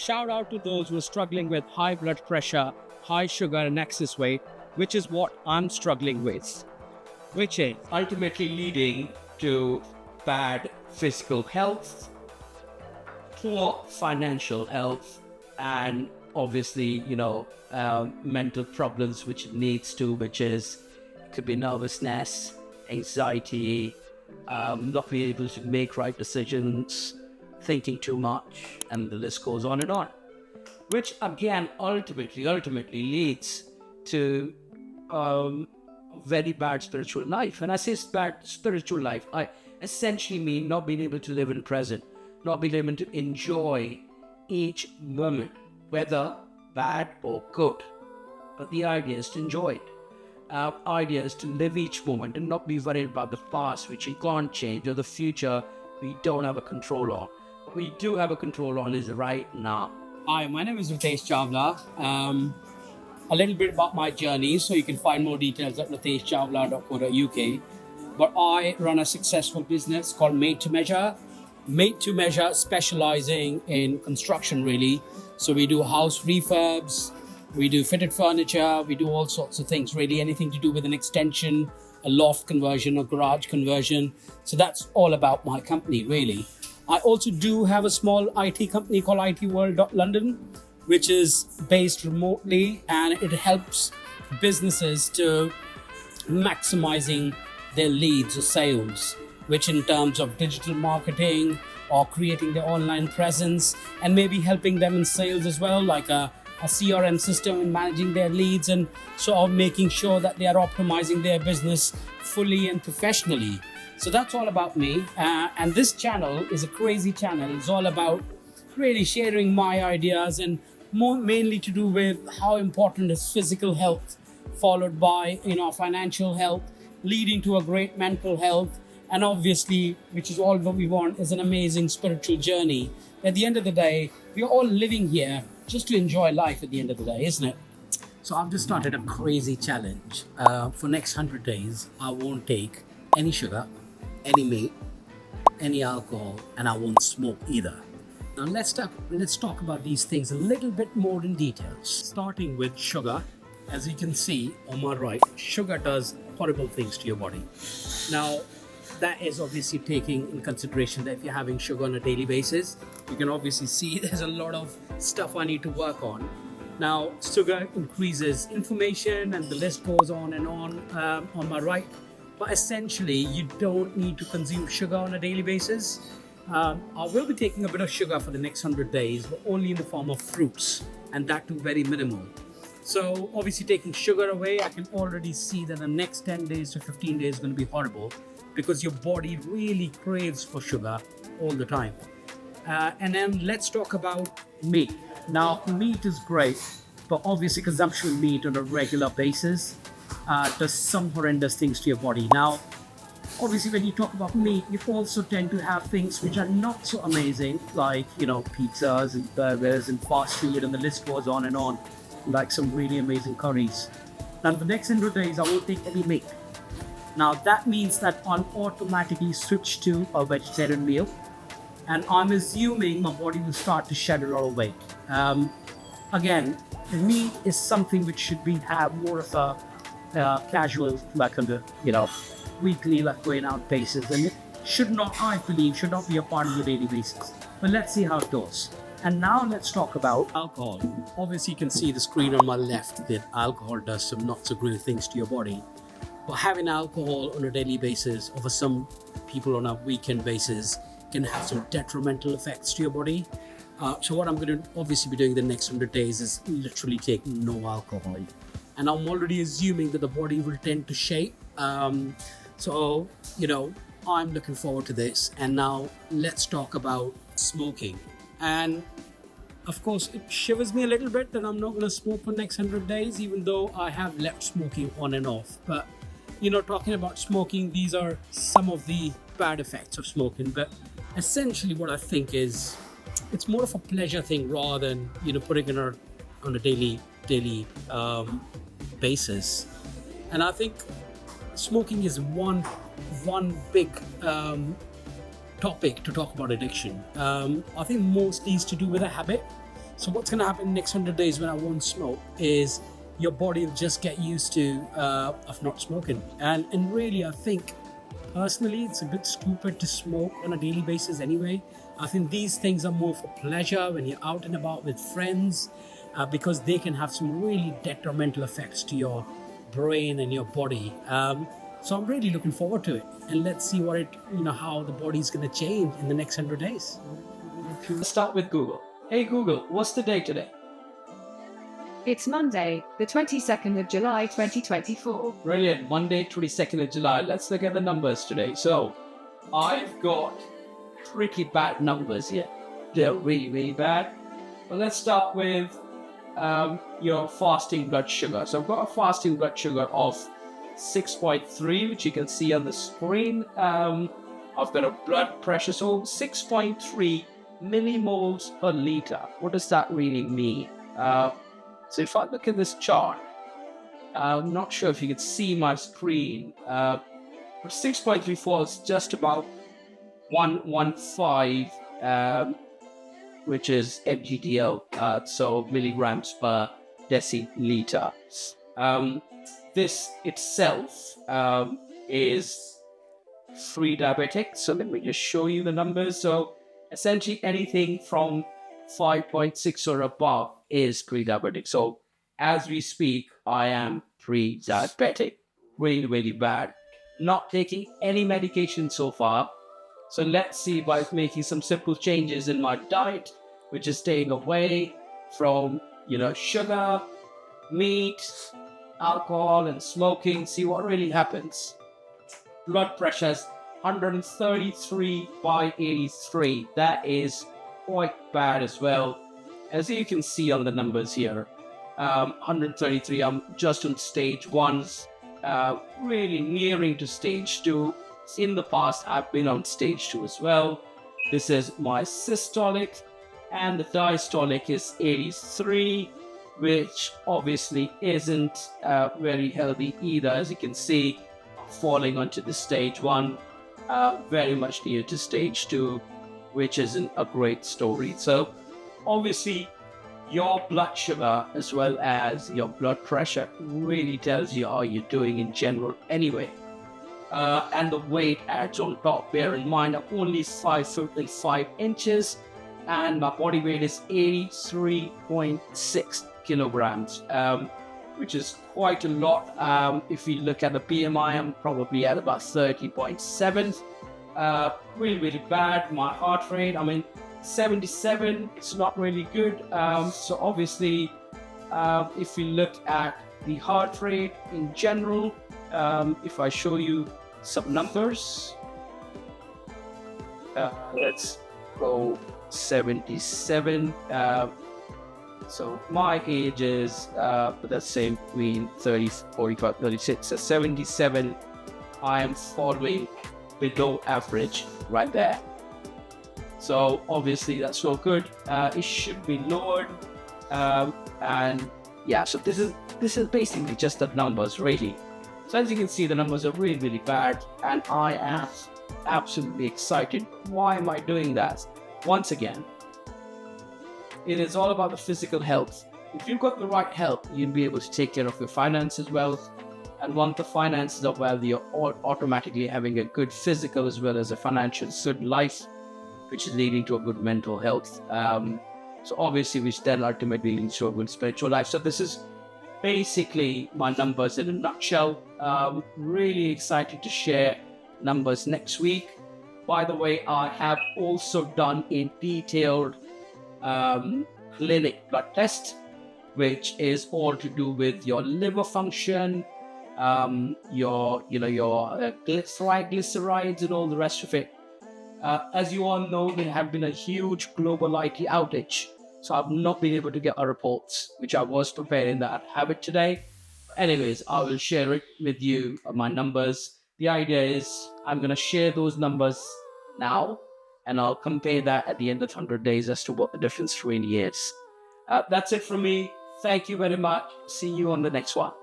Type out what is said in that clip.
shout out to those who are struggling with high blood pressure, high sugar, and excess weight, which is what I'm struggling with, which is ultimately leading to bad physical health, poor financial health, and obviously, mental problems, which it leads to, which is, it could be nervousness, anxiety, not being able to make right decisions, thinking too much, and the list goes on and on. Which again, ultimately leads to very bad spiritual life. And I say bad spiritual life, I essentially mean not being able to live in present, not being able to enjoy each moment, whether bad or good. But the idea is to enjoy it. Idea is to live each moment and not be worried about the past, which we can't change, or the future we don't have a control on. What we do have a control on is right now. Hi, my name is Ritesh Chawla. A little bit about my journey, so you can find more details at riteshchawla.co.uk. But I run a successful business called Made to Measure. Made to Measure, specializing in construction, really. So we do house refurbs, we do fitted furniture, we do all sorts of things, really. Anything to do with an extension, a loft conversion, or garage conversion. So that's all about my company, really. I also do have a small IT company called itworld.london, which is based remotely, and it helps businesses to maximizing their leads or sales, which in terms of digital marketing or creating their online presence, and maybe helping them in sales as well, like a CRM system in managing their leads, and sort of making sure that they are optimizing their business fully and professionally. So that's all about me. And this channel is a crazy channel. It's all about really sharing my ideas, and mainly to do with how important is physical health, followed by financial health, leading to a great mental health, and obviously, which is all what we want, is an amazing spiritual journey. At the end of the day, we are all living here just to enjoy life at the end of the day, isn't it? So I've just started a crazy challenge. For next 100 days, I won't take any sugar, any meat, any alcohol, and I won't smoke either. Now let's talk about these things a little bit more in detail. Starting with sugar, as you can see on my right, sugar does horrible things to your body. Now, that is obviously taking in consideration that if you're having sugar on a daily basis, you can obviously see there's a lot of stuff I need to work on. Now, sugar increases inflammation, and the list goes on and on my right. But essentially, you don't need to consume sugar on a daily basis. I will be taking a bit of sugar for the next 100 days, but only in the form of fruits, and that too very minimal. So obviously taking sugar away, I can already see that the next 10 days to 15 days is going to be horrible, because your body really craves for sugar all the time. And then let's talk about meat. Now, meat is great, but obviously consumption of meat on a regular basis does some horrendous things to your body. Now, obviously, when you talk about meat, you also tend to have things which are not so amazing, like, pizzas and burgers and fast food, and the list goes on and on, like some really amazing curries. Now, the next 100 days, I won't take any meat. Now, that means that I'll automatically switch to a vegetarian meal, and I'm assuming my body will start to shed a lot of weight. Again, meat is something which should have more of a casual, like on the weekly, like going out basis, and it should not be a part of the daily basis. But let's see how it goes. And now let's talk about alcohol. Obviously, you can see the screen on my left that alcohol does some not so great things to your body. But having alcohol on a daily basis, or for some people on a weekend basis, can have some detrimental effects to your body. So what I'm going to obviously be doing the next 100 days is literally take no alcohol. And I'm already assuming that the body will tend to shape. So, I'm looking forward to this. And now let's talk about smoking. And of course, it shivers me a little bit that I'm not going to smoke for the next 100 days, even though I have left smoking on and off. But, talking about smoking, these are some of the bad effects of smoking. But essentially what I think is, it's more of a pleasure thing rather than, putting it on a daily basis. And I think smoking is one big topic to talk about addiction. I think mostly is to do with a habit. So what's going to happen in the next 100 days when I won't smoke is your body will just get used to of not smoking. And really, I think personally, it's a bit stupid to smoke on a daily basis anyway. I think these things are more for pleasure when you're out and about with friends, because they can have some really detrimental effects to your brain and your body. So I'm really looking forward to it, and let's see how the body's going to change in the next 100 days. Let's start with Google. Hey Google, what's the date today? It's Monday, the 22nd of July 2024. Brilliant. Monday, 22nd of July. Let's look at the numbers today. So, I've got pretty bad numbers here. They're really, really bad. But let's start with your fasting blood sugar. So, I've got a fasting blood sugar of 6.3, which you can see on the screen. I've got a blood pressure, so 6.3 millimoles per liter. What does that really mean? So if I look at this chart, I'm not sure if you can see my screen, but 6.34 is just about 115, which is mgdl, so milligrams per deciliter. This itself is pre-diabetic, so let me just show you the numbers. So essentially anything from 5.6 or above is pre-diabetic. So as we speak, I am pre-diabetic. Really, really bad. Not taking any medication so far. So let's see by making some simple changes in my diet, which is staying away from, sugar, meat, alcohol, and smoking. See what really happens. Blood pressure is 133 by 83. That is quite bad as well. As you can see on the numbers here, 133, I'm just on stage 1, really nearing to stage 2. In the past, I've been on stage 2 as well. This is my systolic, and the diastolic is 83, which obviously isn't very healthy either. As you can see, falling onto the stage 1, very much near to stage 2, which isn't a great story. So obviously your blood sugar as well as your blood pressure really tells you how you're doing in general anyway. And the weight adds on top. Bear in mind, I'm only 5 foot and 5 inches, and my body weight is 83.6 kilograms, which is quite a lot. If you look at the BMI, I'm probably at about 30.7. Really, really bad. My heart rate, 77. It's not really good. So obviously, if you look at the heart rate in general, if I show you some numbers, let's go 77. So my age is, let's say between 30, 45, 36. So 77, I am falling below average right there. So obviously that's not good. It should be lowered. And yeah, so this is basically just the numbers really. So as you can see, the numbers are really, really bad, and I am absolutely excited. Why am I doing that? Once again, it is all about the physical health. If you've got the right health, you'll be able to take care of your finances well. And once the finances are well, you're automatically having a good physical as well as a financial good life, which is leading to a good mental health. So obviously, which then ultimately leads to a good spiritual life. So this is basically my numbers in a nutshell. Really excited to share numbers next week. By the way, I have also done a detailed clinic blood test, which is all to do with your liver function, your triglycerides and all the rest of it. As you all know, there have been a huge global IT outage, so I've not been able to get our reports, which I was preparing that I'd have it today. Anyways, I will share it with you, my numbers. The idea is I'm going to share those numbers now, and I'll compare that at the end of 100 days as to what the difference really is. That's it from me. Thank you very much. See you on the next one.